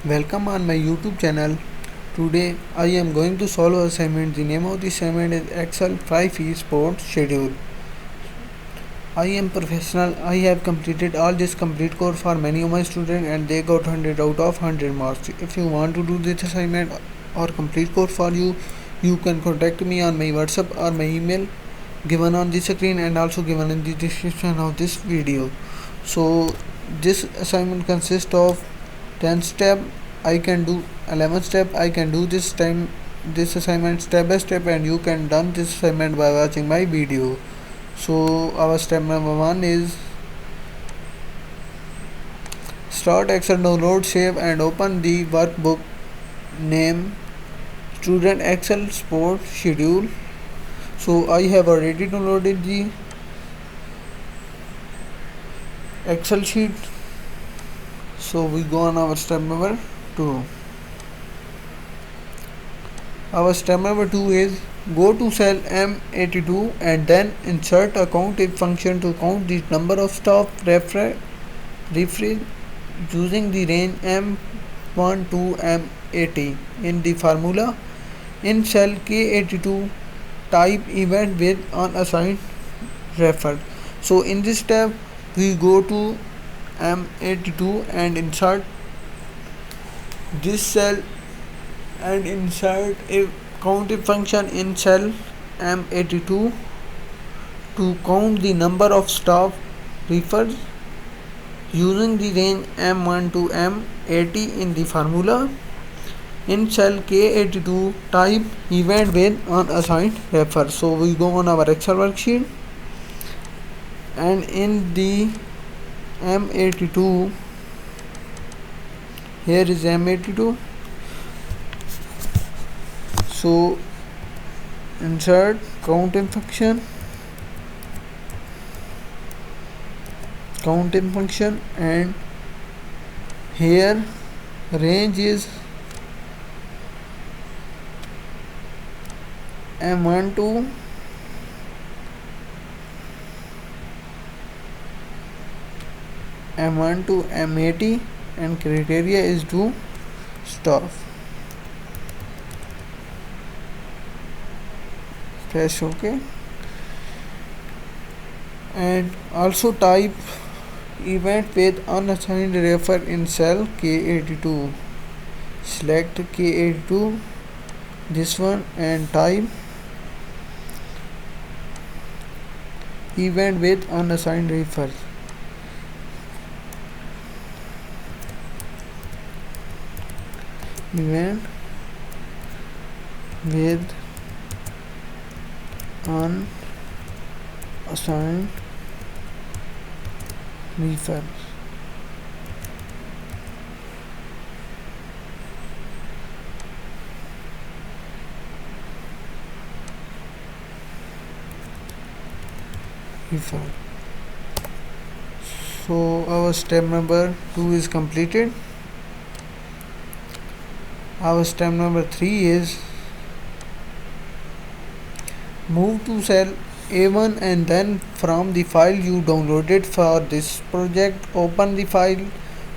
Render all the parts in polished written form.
Welcome on my YouTube channel. Today I am going to solve an assignment. The name of the assignment is Excel 5E Sports Schedule. I am professional. I have completed all this complete course for many of my students and they got 100 out of 100 marks. If you want to do this assignment or complete course for you, you can contact me on my WhatsApp or my email given on the screen and also given in the description of this video. So this assignment consists of 10 step. I can do 11 step. I can do this assignment step by step, and you can done this assignment by watching my video. So our step number 1 is start Excel, download, save and open the workbook. Name student Excel sport schedule. So I have already downloaded the Excel sheet. So we go on our step number 2. Our step number 2 is go to cell M82 and then insert a count if function to count the number of staff refresh using the range M1 to M80 in the formula. In cell K82 type event with unassigned referred. So in this step we go to M82 and insert this cell and insert a countif function in cell M82 to count the number of staff referred using the range M1 to M80 in the formula. In cell K82 type event with unassigned refer. So we go on our Excel worksheet and in the M82, here is M82. So insert counting function and here range is M1 to M80 and criteria is to staff. Press OK and also type event with unassigned refer in cell K82. Select K82, this one, and type event with unassigned refer. Event with unassigned refer. So our step number 2 is completed. Our step number 3 is move to cell A1 and then from the file you downloaded for this project, open the file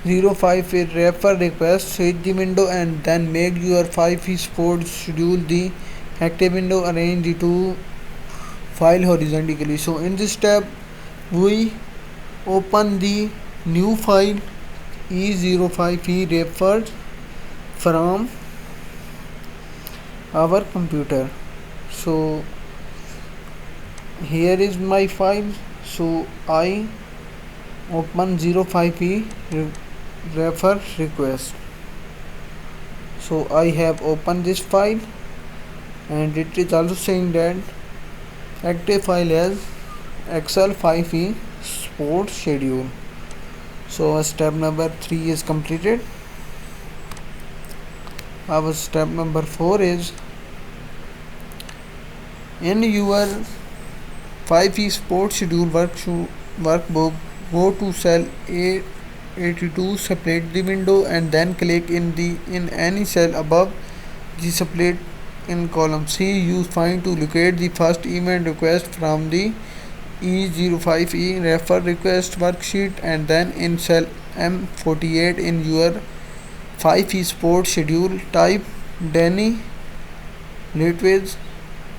05 with refer request, switch the window and then make your 5 sports schedule the active window, arrange the two file horizontally. So in this step we open the new file E05E referred from our computer. So here is my file. So I open 05E refer request. So I have opened this file and it is also saying that active file as Excel 5E sports schedule. So step number 3 is completed. Our step number 4 is in your 5E sports schedule workbook, go to cell A82, separate the window and then click in any cell above the split in column C. Use find to locate the first event request from the E05E refer request worksheet and then in cell M48 in your 5 is sport schedule type Danny Litwitz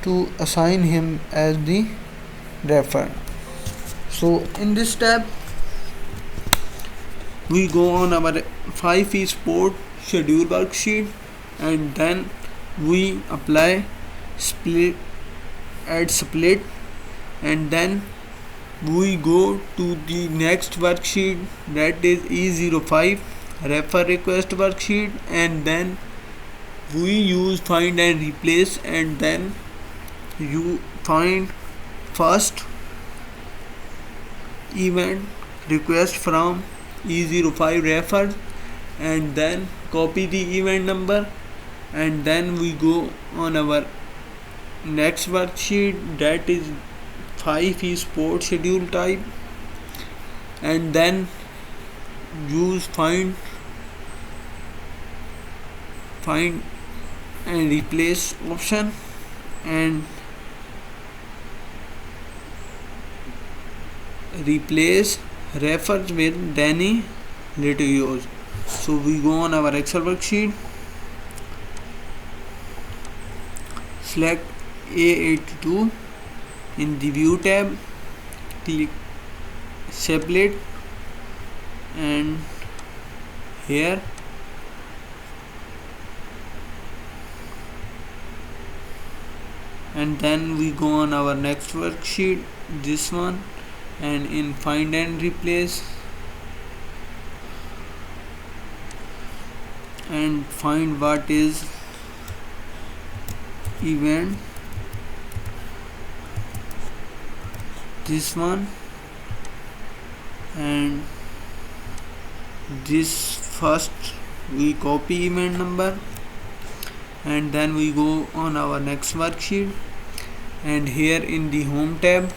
to assign him as the referee. So in this step we go on our 5 is sport schedule worksheet, and then we apply split, add split, and then we go to the next worksheet, that is E05 refer request worksheet, and then we use find and replace, and then you find first event request from E05 refer, and then copy the event number, and then we go on our next worksheet, that is 5 is sport schedule type, and then use find and replace option, and replace refers with Danny Litios. So we go on our Excel worksheet, select A82 in the view tab, click separate, and here and then we go on our next worksheet, this one, and in find and replace, and find what is event, this one, and this first we copy event number, and then we go on our next worksheet, and here in the home tab,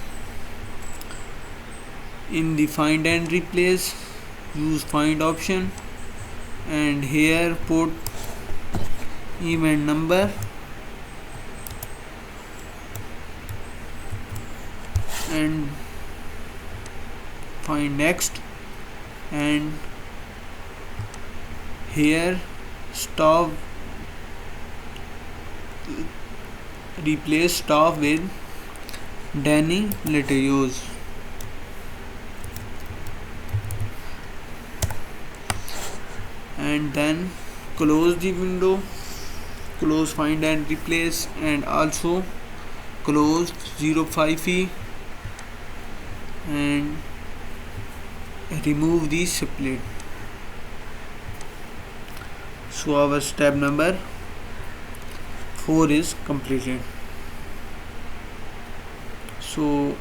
in the find and replace, use find option, and here put event number, and find next, and here stop, replace stop with Danny Litios, and then close the window, close find and replace, and also close 05e, and remove the split. So our step number 4 is completed. So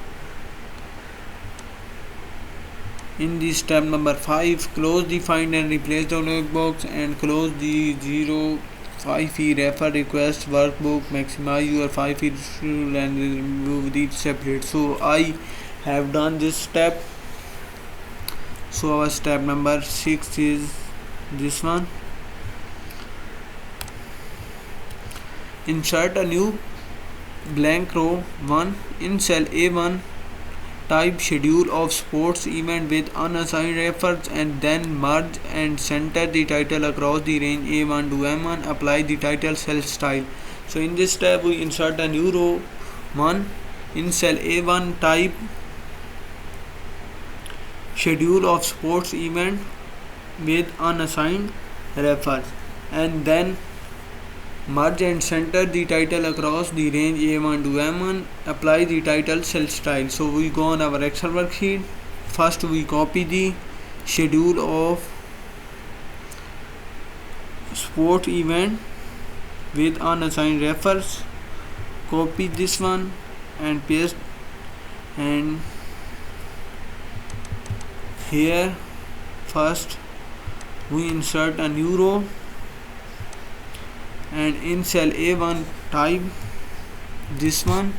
in the step number 5, close the find and replace dialog box, and close the 05e refer request workbook, maximize your 5e schedule, and remove the separate. So I have done this step. So our step number 6 is this one. Insert a new blank row 1 in cell A1, type schedule of sports event with unassigned reference, and then merge and center the title across the range A1 to M1. Apply the title cell style. So in this step we insert a new row 1 in cell A1, type schedule of sports event with unassigned reference, and then merge and center the title across the range A1 to M1. Apply the title cell style. So we go on our Excel worksheet. First we copy the schedule of sport event with unassigned reference, copy this one and paste, and here first we insert a new row, and in cell A1 type this one,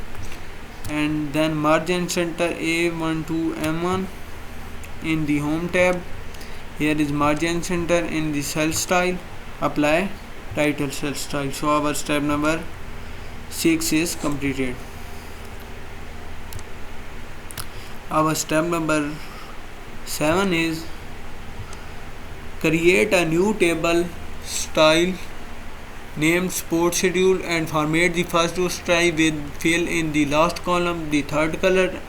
and then merge and center A1 to M1 in the home tab. Here is merge and center in the cell style. Apply title cell style. So our step number 6 is completed. Our step number 7 is create a new table style, name sport schedule, and format the first row style with fill in the last column the third color.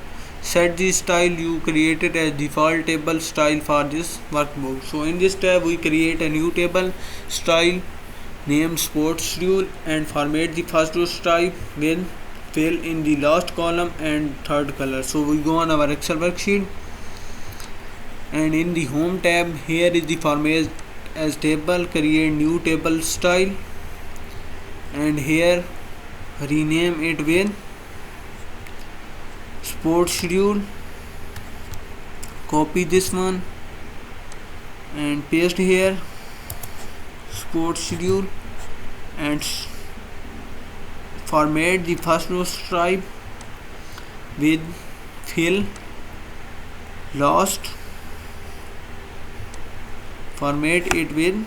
Set the style you created as default table style for this workbook. So in this tab we create a new table style, name sports schedule, and format the first row style with fill in the last column and third color. So we go on our Excel worksheet, and in the home tab here is the format as table, create new table style, and here rename it with sports schedule. Copy this one and paste here sports schedule, and format the first row stripe with fill last, format it with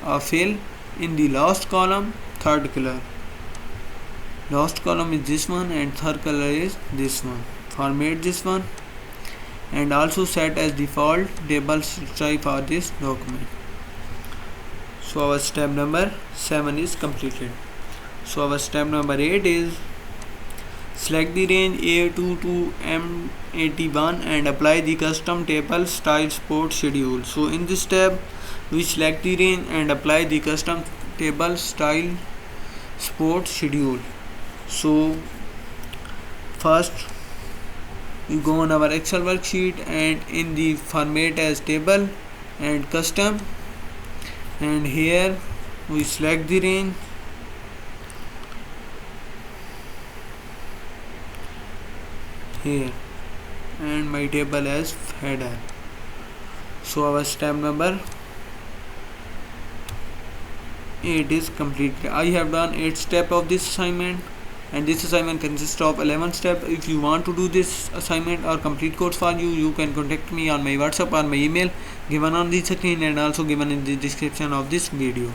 a fill in the last column third color. Last column is this one and third color is this one. Format this one and also set as default table stripe for this document. So our step number 7 is completed. So our step number 8 is select the range A2 to M81 and apply the custom table style sport schedule. So in this tab we select the range and apply the custom table style sport schedule. So first we go on our Excel worksheet and in the format as table and custom, and here we select the range here and my table as header. So our step number 8 is completed. I have done 8 steps of this assignment, and this assignment consists of 11 steps. If you want to do this assignment or complete course for you, you can contact me on my WhatsApp or my email given on the screen and also given in the description of this video.